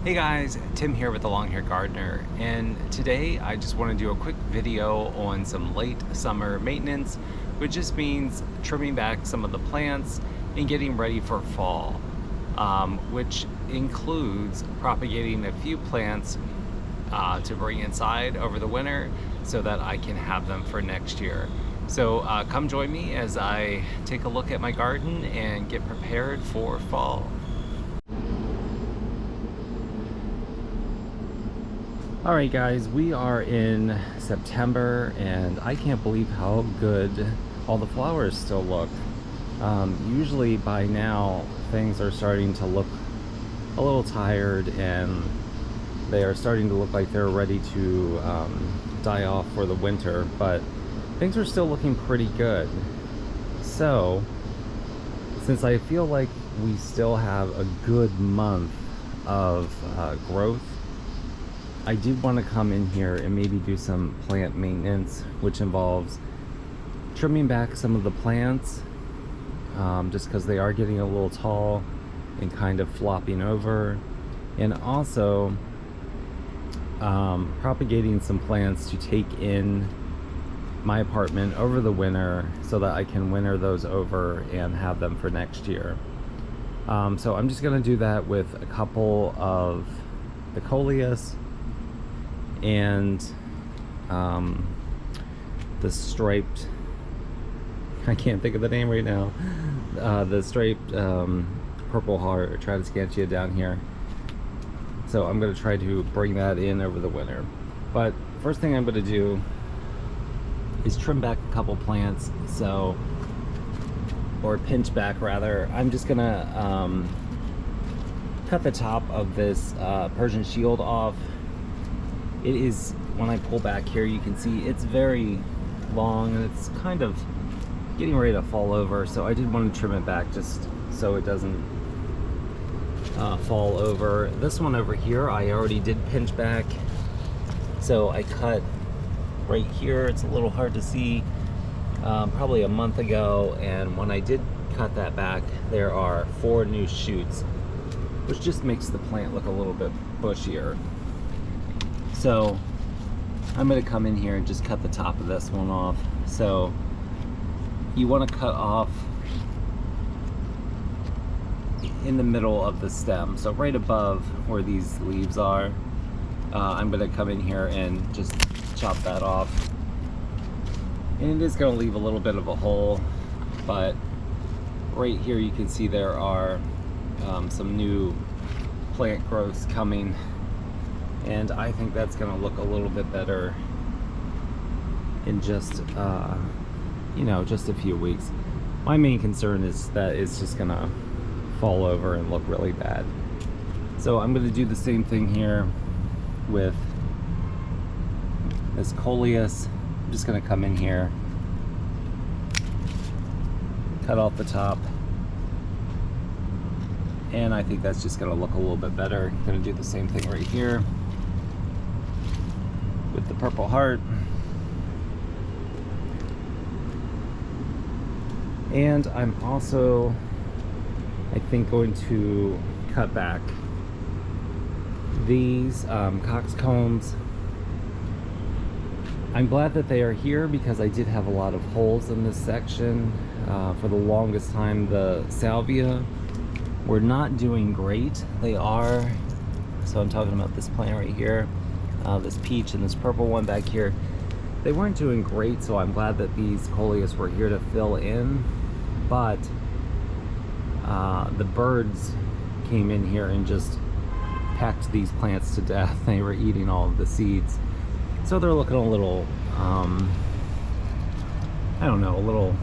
Hey guys, Tim here with the Long Hair Gardener, and today I just want to do a quick video on some late summer maintenance, which just means trimming back some of the plants and getting ready for fall, which includes propagating a few plants to bring inside over the winter so that I can have them for next year. So come join me as I take a look at my garden and get prepared for fall. Alright guys, we are in September and I can't believe how good all the flowers still look. Usually by now things are starting to look a little tired and they are starting to look like they're ready to die off for the winter, but things are still looking pretty good. So since I feel like we still have a good month of growth, I did want to come in here and maybe do some plant maintenance, which involves trimming back some of the plants just because they are getting a little tall and kind of flopping over, and also propagating some plants to take in my apartment over the winter so that I can winter those over and have them for next year. So I'm just going to do that with a couple of the coleus and the striped, I can't think of the name right now, the striped purple heart or Tradescantia down here. So I'm going to try to bring that in over the winter. But first thing I'm going to do is trim back a couple plants, or pinch back rather. I'm just going to cut the top of this Persian shield off. It is, when I pull back here, you can see it's very long and it's kind of getting ready to fall over. So I did want to trim it back just so it doesn't fall over. This one over here, I already did pinch back. So I cut right here. It's a little hard to see, probably a month ago. And when I did cut that back, there are 4 new shoots, which just makes the plant look a little bit bushier. So I'm going to come in here and just cut the top of this one off. So you want to cut off in the middle of the stem, so right above where these leaves are. I'm going to come in here and just chop that off, and it is going to leave a little bit of a hole, but right here you can see there are some new plant growths coming, and I think that's going to look a little bit better in just just a few weeks. My main concern is that it's just going to fall over and look really bad. So I'm going to do the same thing here with this coleus. I'm just going to come in here, cut off the top, and I think that's just going to look a little bit better. I'm going to do the same thing right here with the purple heart. And I'm also, I think, going to cut back these coxcombs. I'm glad that they are here because I did have a lot of holes in this section. For the longest time, the salvia were not doing great. They are, so I'm talking about this plant right here, this peach and this purple one back here. They weren't doing great, so I'm glad that these coleus were here to fill in. But the birds came in here and just pecked these plants to death. They were eating all of the seeds. So they're looking a little, I don't know, a little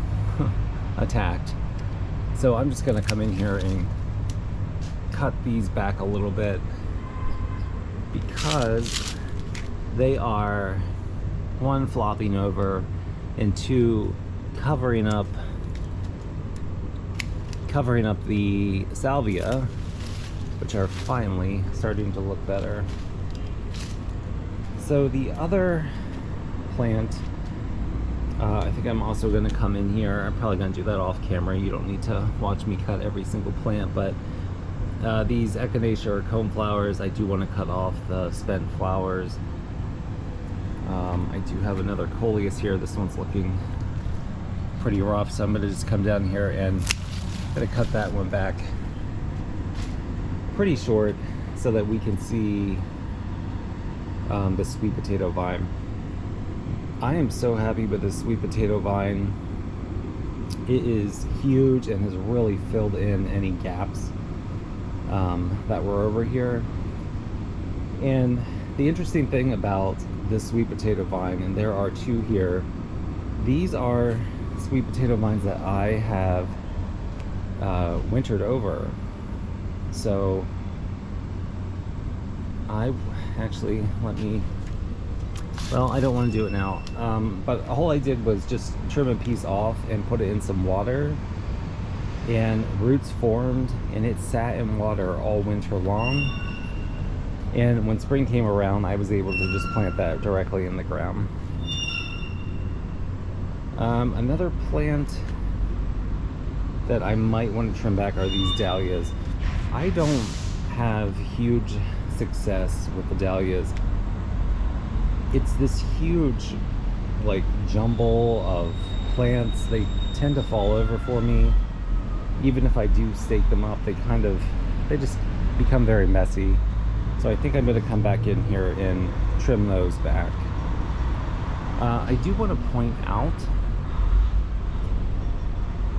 attacked. So I'm just gonna come in here and cut these back a little bit because they are, 1, flopping over, and 2, covering up the salvia, which are finally starting to look better. So the other plant, I think I'm also going to come in here. I'm probably going to do that off camera. You don't need to watch me cut every single plant, but these echinacea or cone flowers, I do want to cut off the spent flowers. I do have another coleus here. This one's looking pretty rough, so I'm going to just come down here and going to cut that one back pretty short so that we can see the sweet potato vine. I am so happy with this sweet potato vine. It is huge and has really filled in any gaps that were over here. And the interesting thing about this sweet potato vine, and there are two here, these are sweet potato vines that I have wintered over. So I actually, well, I don't want to do it now, but all I did was just trim a piece off and put it in some water, and roots formed, and it sat in water all winter long. And when spring came around, I was able to just plant that directly in the ground. Another plant that I might want to trim back are these dahlias. I don't have huge success with the dahlias. It's this huge like jumble of plants. They tend to fall over for me. Even if I do stake them up, they just become very messy. So I think I'm going to come back in here and trim those back. I do want to point out,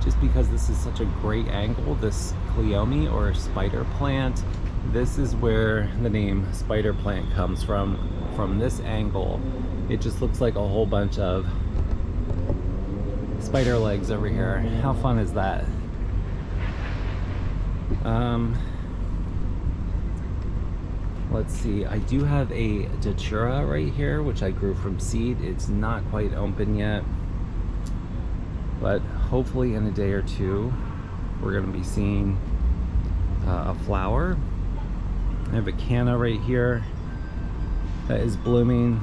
just because this is such a great angle, this cleome or spider plant, this is where the name spider plant comes from. From this angle, it just looks like a whole bunch of spider legs over here. How fun is that? Let's see, I do have a datura right here, which I grew from seed. It's not quite open yet, but hopefully in a day or two, we're going to be seeing a flower. I have a canna right here that is blooming.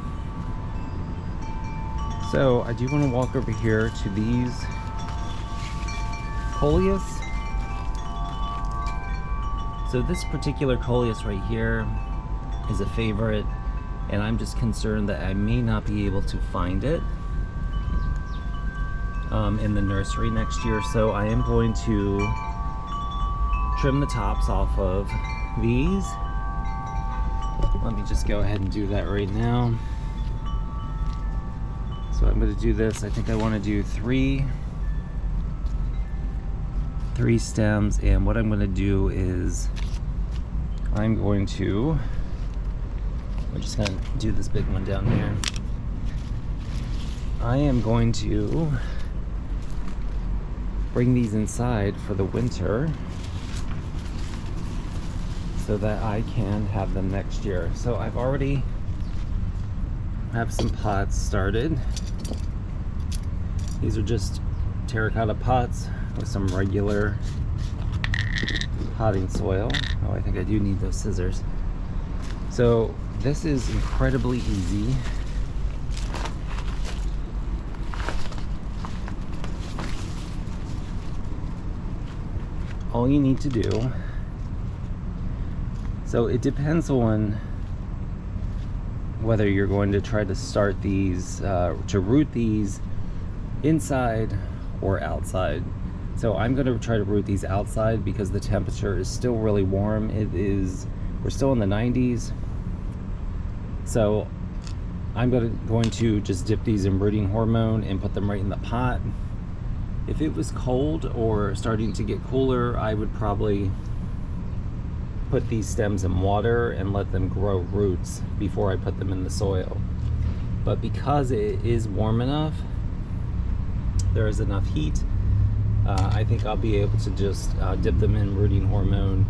So I do want to walk over here to these coleus. So this particular coleus right here is a favorite, and I'm just concerned that I may not be able to find it in the nursery next year. So I am going to trim the tops off of these. Let me just go ahead and do that right now. So I'm going to do this. I think I want to do three stems, and what I'm going to do is we're just going to do this big one down here. I am going to bring these inside for the winter so that I can have them next year. So I've already have some pots started. These are just terracotta pots with some regular potting soil. Oh, I think I do need those scissors. So this is incredibly easy. All you need to do, so it depends on whether you're going to try to start these, to root these inside or outside. So I'm going to try to root these outside because the temperature is still really warm. We're still in the 90s. So I'm going to just dip these in rooting hormone and put them right in the pot. If it was cold or starting to get cooler, I would probably put these stems in water and let them grow roots before I put them in the soil. But because it is warm enough, there is enough heat, I think I'll be able to just dip them in rooting hormone,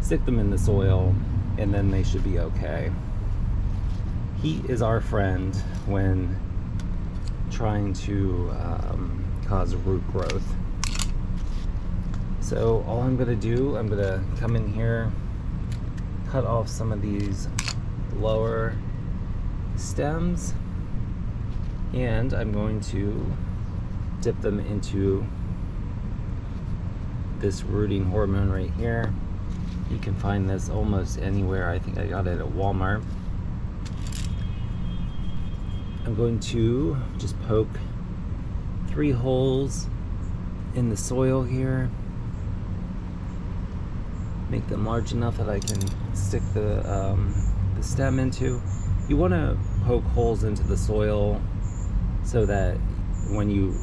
stick them in the soil, and then they should be okay. Heat is our friend when trying to cause root growth. So all I'm going to do, I'm going to come in here, cut off some of these lower stems, and I'm going to dip them into this rooting hormone right here. You can find this almost anywhere. I think I got it at Walmart. I'm going to just poke 3 holes in the soil here. Make them large enough that I can stick the stem into. You want to poke holes into the soil so that when you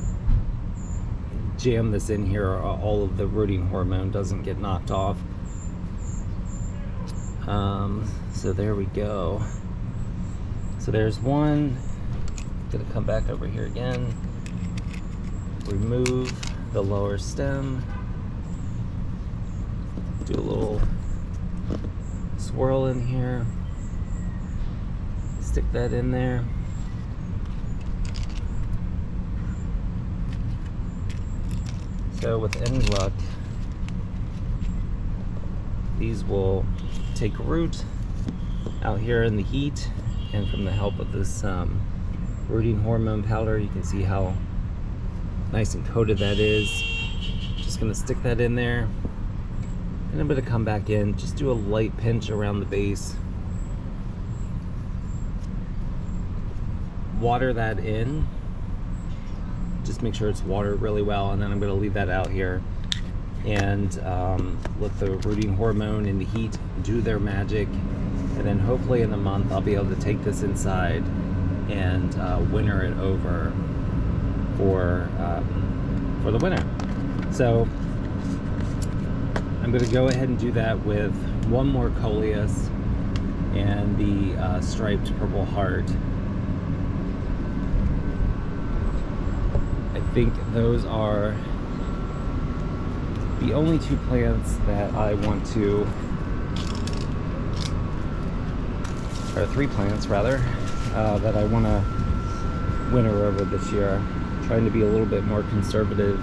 jam this in here, all of the rooting hormone doesn't get knocked off. So there we go. So there's one. Gonna come back over here again. Remove the lower stem. Do a little swirl in here. Stick that in there. So with any luck, these will take root out here in the heat, and from the help of this rooting hormone powder, you can see how nice and coated that is. Just gonna stick that in there, and I'm gonna come back in, just do a light pinch around the base. Water that in, just make sure it's watered really well, and then I'm gonna leave that out here and let the rooting hormone and the heat do their magic, and then hopefully in a month I'll be able to take this inside and winter it over for the winter. So I'm going to go ahead and do that with one more coleus and the striped purple heart. I think those are the only 2 plants that I want to, or 3 plants rather, that I want to winter over this year. I'm trying to be a little bit more conservative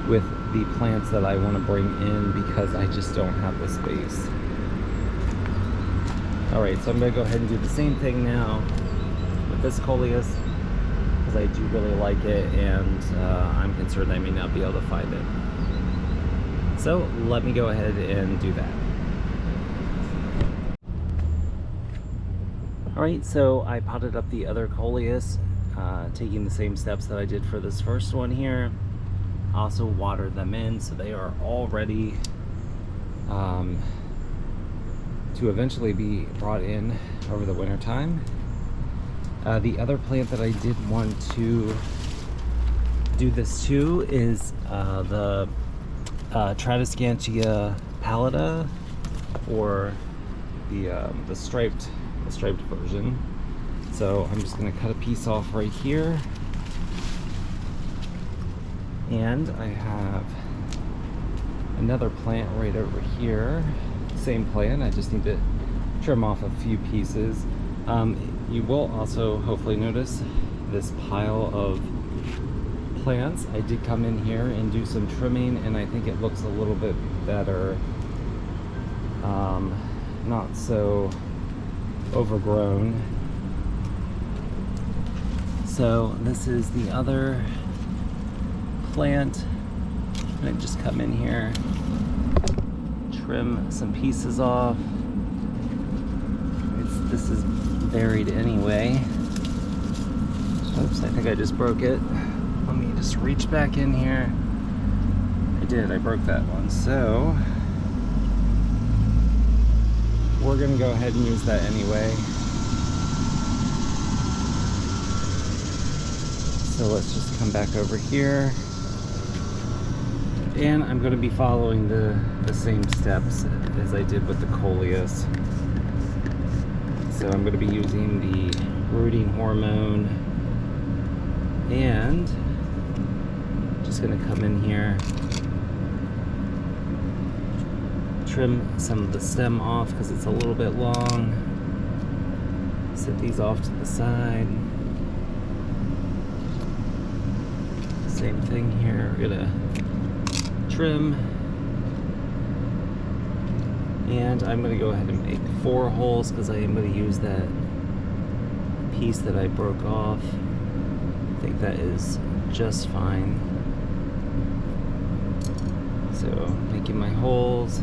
with the plants that I want to bring in because I just don't have the space. Alright, so I'm going to go ahead and do the same thing now with this coleus because I do really like it, and I'm concerned I may not be able to find it. So let me go ahead and do that. Alright, so I potted up the other coleus, taking the same steps that I did for this first one here. Also watered them in so they are all ready to eventually be brought in over the winter time. The other plant that I did want to do this to is the Tradescantia pallida, or the striped version. So I'm just going to cut a piece off right here, and I have another plant right over here. Same plant, I just need to trim off a few pieces. You will also hopefully notice this pile of plants. I did come in here and do some trimming, and I think it looks a little bit better, not so overgrown. So this is the other plant. I'm gonna just come in here, trim some pieces off. This is buried anyway. Oops, I think I just broke it. Let me just reach back in here. I broke that one. So we're gonna go ahead and use that anyway. So let's just come back over here. And I'm going to be following the same steps as I did with the coleus. So I'm going to be using the rooting hormone, and just going to come in here, trim some of the stem off because it's a little bit long. Set these off to the side. Same thing here. We're gonna trim, and I'm gonna go ahead and make 4 holes because I am gonna use that piece that I broke off. I think that is just fine. So making my holes,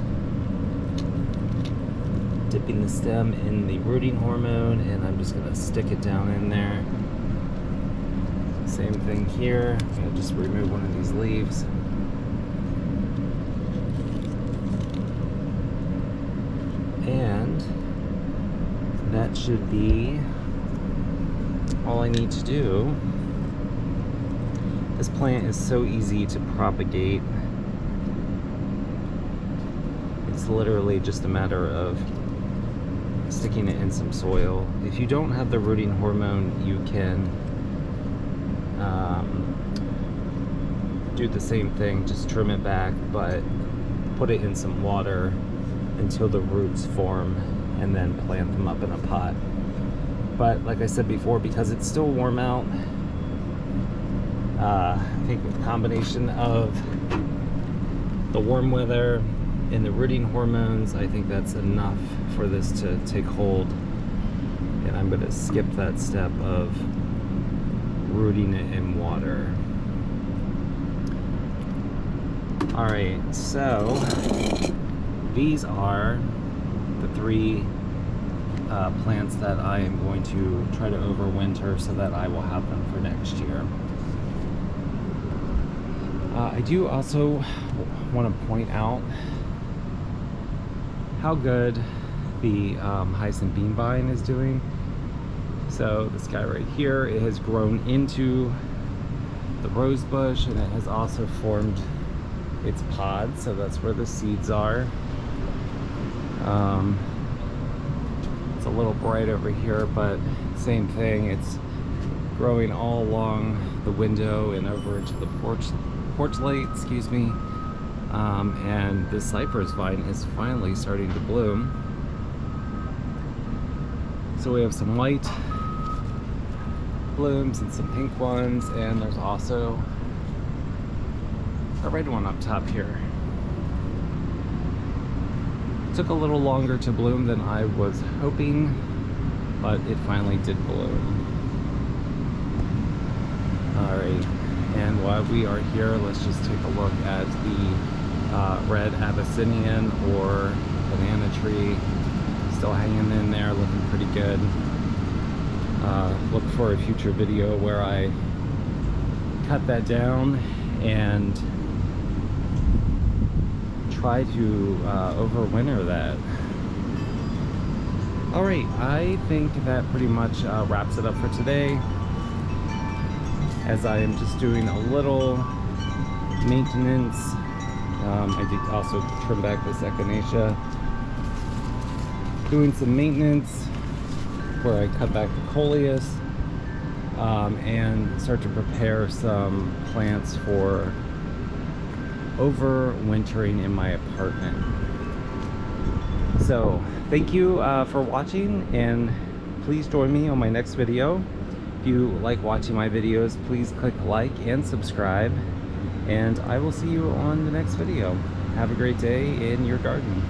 dipping the stem in the rooting hormone, and I'm just gonna stick it down in there. Same thing here. I'm gonna just remove one of these leaves. And that should be all I need to do. This plant is so easy to propagate. It's literally just a matter of sticking it in some soil. If you don't have the rooting hormone, you can do the same thing, just trim it back, but put it in some water until the roots form and then plant them up in a pot. But like I said before, because it's still warm out, I think with the combination of the warm weather and the rooting hormones, I think that's enough for this to take hold. And I'm going to skip that step of rooting it in water. Alright, so these are the 3 plants that I am going to try to overwinter so that I will have them for next year. I do also want to point out how good the hyacinth bean vine is doing. So this guy right here, it has grown into the rose bush, and it has also formed its pod, so that's where the seeds are. It's a little bright over here, but same thing, it's growing all along the window and over into the porch light, excuse me. And the cypress vine is finally starting to bloom. So we have some white blooms and some pink ones, and there's also a red one up top here. It took a little longer to bloom than I was hoping, but it finally did bloom. Alright, and while we are here, let's just take a look at the red Abyssinian or banana tree. Still hanging in there, looking pretty good. Look for a future video where I cut that down and try to overwinter that. Alright, I think that pretty much wraps it up for today, as I am just doing a little maintenance. I did also trim back this echinacea, doing some maintenance where I cut back the coleus, and start to prepare some plants for overwintering in my apartment. So thank you for watching, and please join me on my next video. If you like watching my videos, please click like and subscribe, and I will see you on the next video. Have a great day in your garden.